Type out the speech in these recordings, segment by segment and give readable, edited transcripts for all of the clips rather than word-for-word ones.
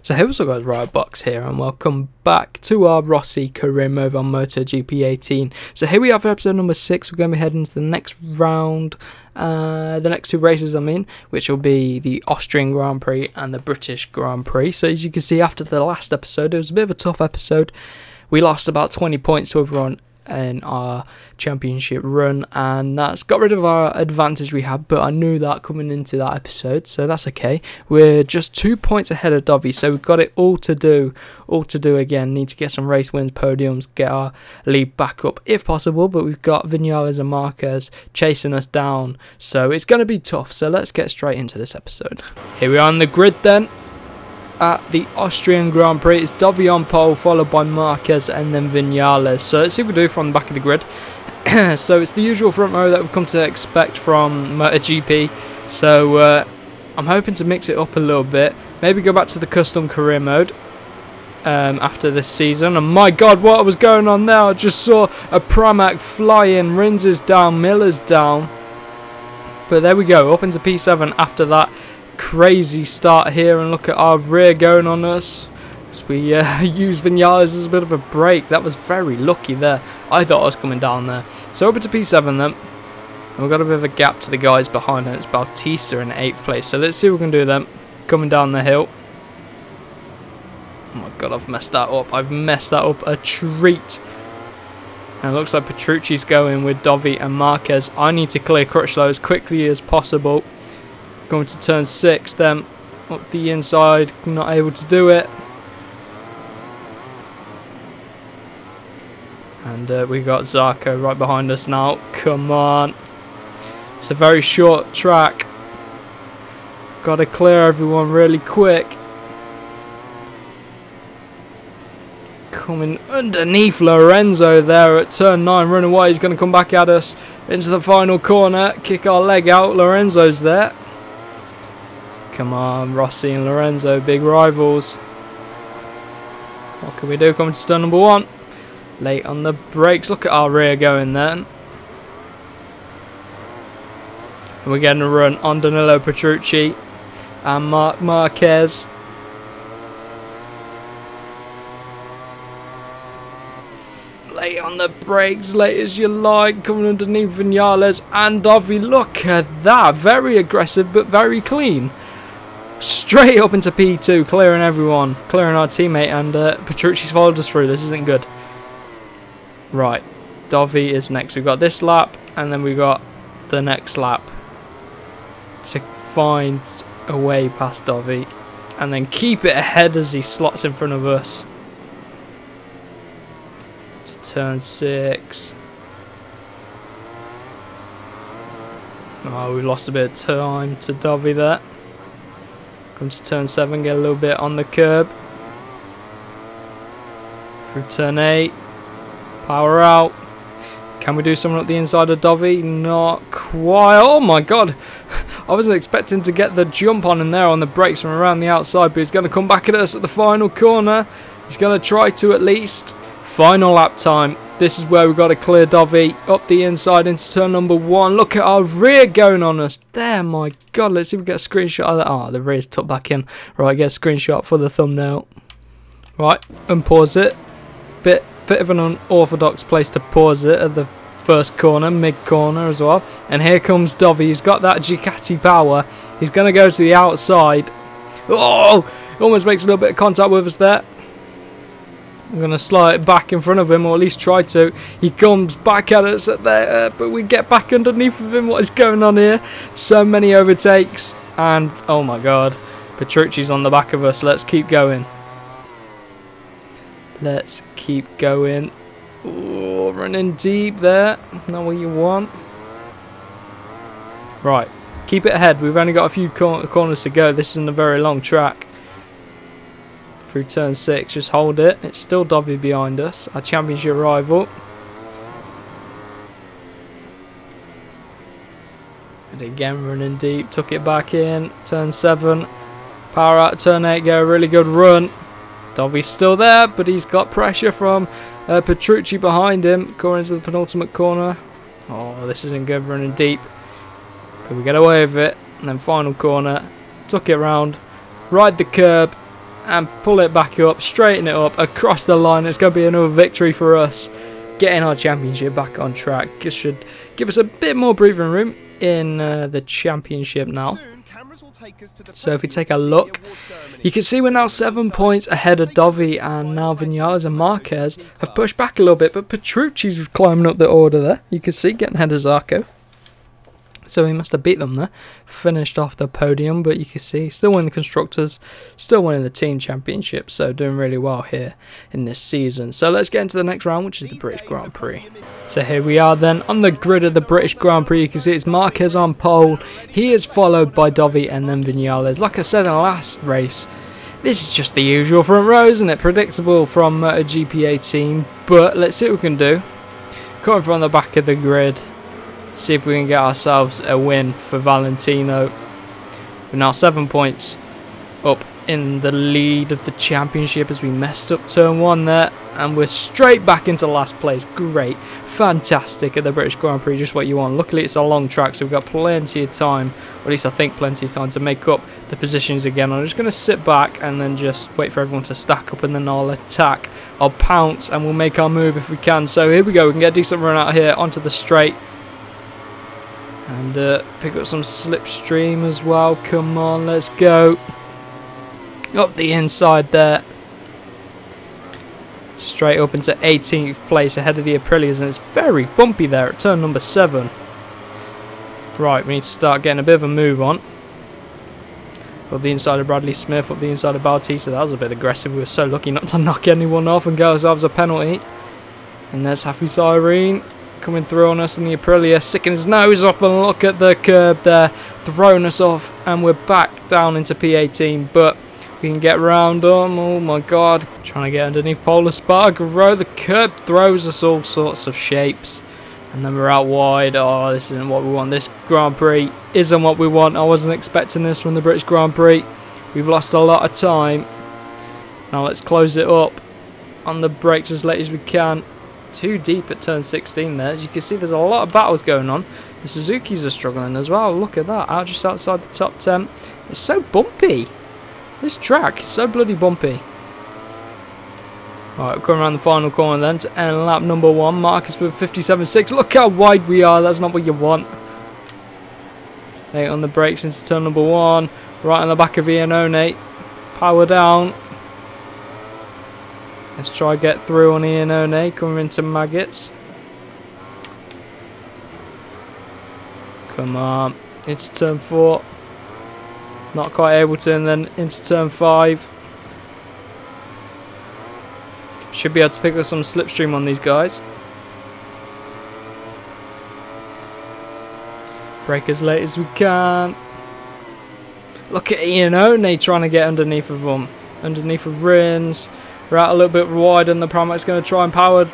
So hey, what's up guys, Riotbox here and welcome back to our Rossi career mode on MotoGP 18. So here we have episode number 6. We're going to be heading to the next round, the next two races I mean, which will be the Austrian Grand Prix and the British Grand Prix. So as you can see, after the last episode, it was a bit of a tough episode. We lost about 20 points overall in our championship run, and that's got rid of our advantage we had, but I knew that coming into that episode, so that's okay. We're just 2 points ahead of DOVI, so we've got it all to do again. Need to get some race wins, podiums, get our lead back up if possible, but we've got Vinales and Marquez chasing us down, so it's going to be tough. So let's get straight into this episode. Here we are on the grid then. At the Austrian Grand Prix, it's DOVI on pole, followed by Marquez and then Vinales. So let's see what we do from the back of the grid. So it's the usual front row that we've come to expect from MotoGP. So I'm hoping to mix it up a little bit. Maybe go back to the custom career mode after this season. And my God, what was going on there? I just saw a Pramac fly in. Rins is down, Miller's down. But there we go, up into P7 after that crazy start here, and look at our rear going on us as we use Vinales as a bit of a break. That was very lucky there. I thought I was coming down there. So over to P7 then, and we've got a bit of a gap to the guys behind it. It's Bautista in 8th place, so let's see what we can do then coming down the hill. Oh my God, I've messed that up. I've messed that up a treat. And it looks like Petrucci's going with DOVI and Marquez. I need to clear Crutchlow as quickly as possible. Going to turn 6 then, up the inside, not able to do it. And we got Zarco right behind us now. Come on. It's a very short track. Got to clear everyone really quick. Coming underneath Lorenzo there at turn 9, running away. He's going to come back at us into the final corner. Kick our leg out. Lorenzo's there. Come on, Rossi and Lorenzo, big rivals. What can we do? Coming to turn number 1. Late on the brakes. Look at our rear going then. And we're getting a run on Danilo Petrucci and Marc Marquez. Late on the brakes, late as you like. Coming underneath Vinales and DOVI. Look at that. Very aggressive, but very clean. Straight up into P2, clearing everyone, clearing our teammate, and Petrucci's followed us through. This isn't good. Right, DOVI is next. We've got this lap, and then we've got the next lap to find a way past DOVI, and then keep it ahead as he slots in front of us. To turn 6. Oh, we lost a bit of time to DOVI there. Come to turn 7, get a little bit on the curb. Through turn 8. Power out. Can we do something up the inside of DOVI? Not quite. Oh my God. I wasn't expecting to get the jump on him there on the brakes from around the outside, but he's going to come back at us at the final corner. He's going to try to at least. Final lap time. This is where we've got to clear DOVI up the inside into turn number 1. Look at our rear going on us. There, my God. Let's see if we get a screenshot of that. Oh, the rear's tucked back in. Right, get a screenshot for the thumbnail. Right, unpause it. Bit of an unorthodox place to pause it at the first corner, mid-corner as well. And here comes DOVI. He's got that Ducati power. He's going to go to the outside. Oh, almost makes a little bit of contact with us there. I'm going to slide it back in front of him, or at least try to. He comes back at us at there, but we get back underneath of him. What is going on here? So many overtakes, and oh my God, Petrucci's on the back of us. Let's keep going. Let's keep going. Oh, running deep there. Not what you want. Right, keep it ahead. We've only got a few corners to go. This isn't a very long track. Through turn 6, just hold it. It's still DOVI behind us, our championship rival. And again, running deep, took it back in. Turn 7, power out. Turn 8, get a really good run. DOVI's still there, but he's got pressure from Petrucci behind him. Going into the penultimate corner. Oh, this isn't good, running deep. But we get away with it. And then final corner, took it round, ride the curb, and pull it back up, straighten it up across the line. It's going to be another victory for us, getting our championship back on track. This should give us a bit more breathing room in the championship now. So if we take a look, you can see we're now 7 points ahead of DOVI, and now Vinales and Marquez have pushed back a little bit, but Petrucci's climbing up the order there. You can see getting ahead of Zarco. So he must have beat them there, finished off the podium, but you can see still winning the Constructors, still winning the Team Championship, so doing really well here in this season. So let's get into the next round, which is the British Grand Prix. So here we are then on the grid of the British Grand Prix. You can see it's Marquez on pole, he is followed by DOVI and then Vinales. Like I said in the last race, this is just the usual front row, isn't it? Predictable from MotoGP 18, but let's see what we can do. Coming from the back of the grid. See if we can get ourselves a win for Valentino. We're now 7 points up in the lead of the championship as we messed up turn 1 there, and we're straight back into last place. Great, fantastic at the British Grand Prix, just what you want. Luckily it's a long track, so we've got plenty of time, or at least I think plenty of time, to make up the positions again. I'm just going to sit back and then just wait for everyone to stack up, and then I'll attack, I'll pounce, and we'll make our move if we can. So here we go, we can get a decent run out here onto the straight. And pick up some slipstream as well. Come on, let's go. Up the inside there. Straight up into 18th place ahead of the Aprilias. And it's very bumpy there at turn number 7. Right, we need to start getting a bit of a move on. Up the inside of Bradley Smith, up the inside of Bautista. That was a bit aggressive. We were so lucky not to knock anyone off and get ourselves a penalty. And there's Hafiz Irene coming through on us in the Aprilia, sticking his nose up, and look at the curb there, throwing us off, and we're back down into P18, but we can get round them. Oh my god, trying to get underneath Polar Spargaro. The curb throws us all sorts of shapes, and then we're out wide. Oh, this isn't what we want. This Grand Prix isn't what we want. I wasn't expecting this from the British Grand Prix. We've lost a lot of time. Now let's close it up on the brakes as late as we can. Too deep at turn 16 there. As you can see, there's a lot of battles going on. The Suzukis are struggling as well. Look at that, out just outside the top 10. It's so bumpy. This track is so bloody bumpy. Alright, we're coming around the final corner then to end lap number 1. Marcus with 57.6. Look how wide we are. That's not what you want. 8 on the brakes into turn number 1. Right on the back of Iannone. Power down. Let's try get through on Iannone, coming into Maggots. Come on, into turn 4. Not quite able to, and then into turn 5. Should be able to pick up some slipstream on these guys. Brake as late as we can. Look at Iannone trying to get underneath of them. Underneath of Rins. We're out a little bit wide, and the Pramac's going to try and power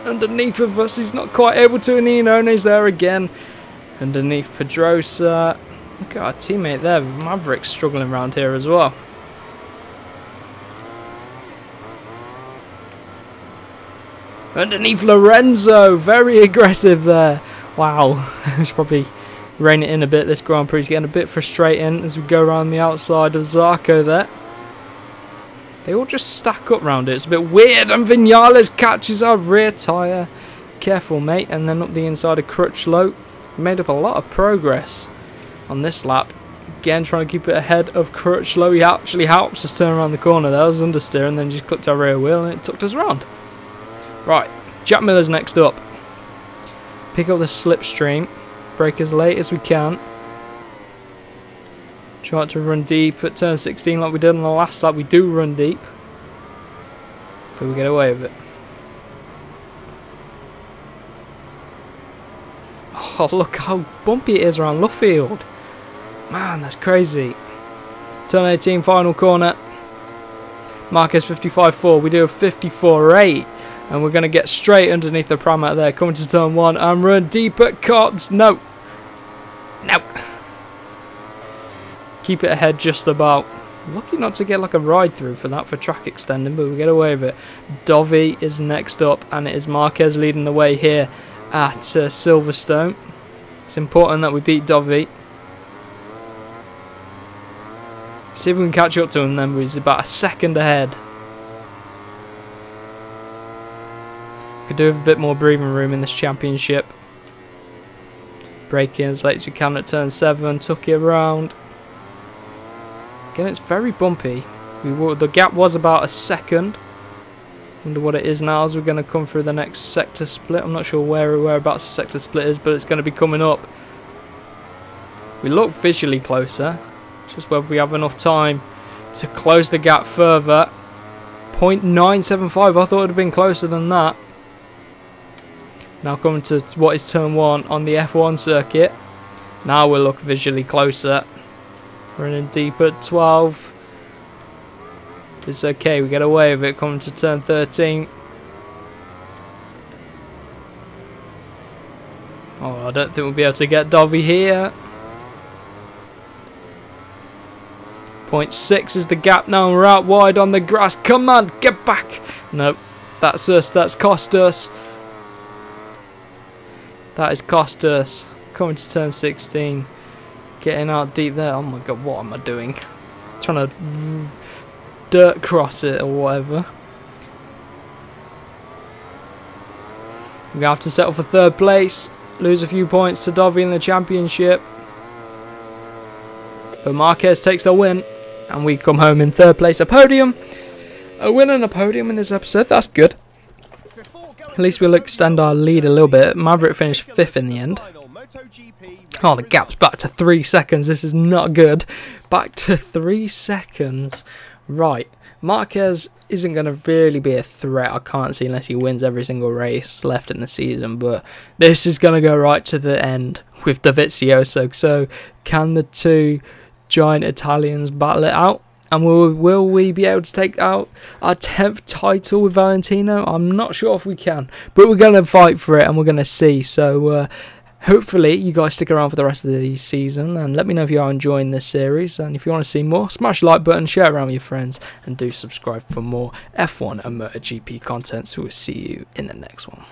underneath of us. He's not quite able to, and Iannone's there again. Underneath Pedrosa. Look at our teammate there. Maverick's struggling around here as well. Underneath Lorenzo. Very aggressive there. Wow. I should probably rein it in a bit. This Grand Prix is getting a bit frustrating as we go around the outside of Zarco there. They all just stack up round it. It's a bit weird, and Vinales catches our rear tyre. Careful, mate. And then up the inside of Crutchlow. We made up a lot of progress on this lap. Again, trying to keep it ahead of Crutchlow. He actually helps us turn around the corner. That was understeer, and then just clipped our rear wheel, and it took us around. Right, Jack Miller's next up. Pick up the slipstream. Brake as late as we can. Try to run deep at turn 16 like we did on the last lap. We do run deep, but we get away with it. Oh, look how bumpy it is around Luffield. Man, that's crazy. Turn 18, final corner. Marquez 55.4. We do a 54.8. And we're going to get straight underneath the Pramac there. Coming to turn 1 and run deep at Cobbs. No. No. Keep it ahead just about. Lucky not to get like a ride through for that for track extending, but we get away with it. DOVI is next up, and it is Marquez leading the way here at Silverstone. It's important that we beat DOVI. See if we can catch up to him then, but he's about a second ahead. Could do with a bit more breathing room in this championship. Brake in as late as you can at turn 7, tuck it around. Again, it's very bumpy. The gap was about a second. Wonder what it is now as we're going to come through the next sector split. I'm not sure whereabouts the sector split is, but it's going to be coming up. We look visually closer. Just whether we have enough time to close the gap further. 0.975. I thought it would have been closer than that. Now coming to what is turn 1 on the F1 circuit. Now we'll look visually closer. Running deep at 12. It's okay, we get away with it coming to turn 13. Oh, I don't think we'll be able to get DOVI here. 0.6 is the gap now, and we're out wide on the grass. Come on, get back! Nope, that's us, that's cost us. That has cost us. Coming to turn 16. Getting out deep there. Oh my god, what am I doing? Trying to dirt cross it or whatever. We're going to have to settle for 3rd place. Lose a few points to DOVI in the championship. But Marquez takes the win. And we come home in 3rd place. A podium. A win and a podium in this episode. That's good. At least we'll extend our lead a little bit. Maverick finished 5th in the end. Oh, the gap's back to 3 seconds. This is not good. Back to 3 seconds. Right. Marquez isn't going to really be a threat, I can't see, unless he wins every single race left in the season. But this is going to go right to the end with Dovizioso. So can the two giant Italians battle it out? And will we be able to take out our 10th title with Valentino? I'm not sure if we can. But we're going to fight for it and we're going to see. So hopefully you guys stick around for the rest of the season. And let me know if you are enjoying this series. And if you want to see more, smash the like button, share it around with your friends. And do subscribe for more F1 and MotoGP content. So we'll see you in the next one.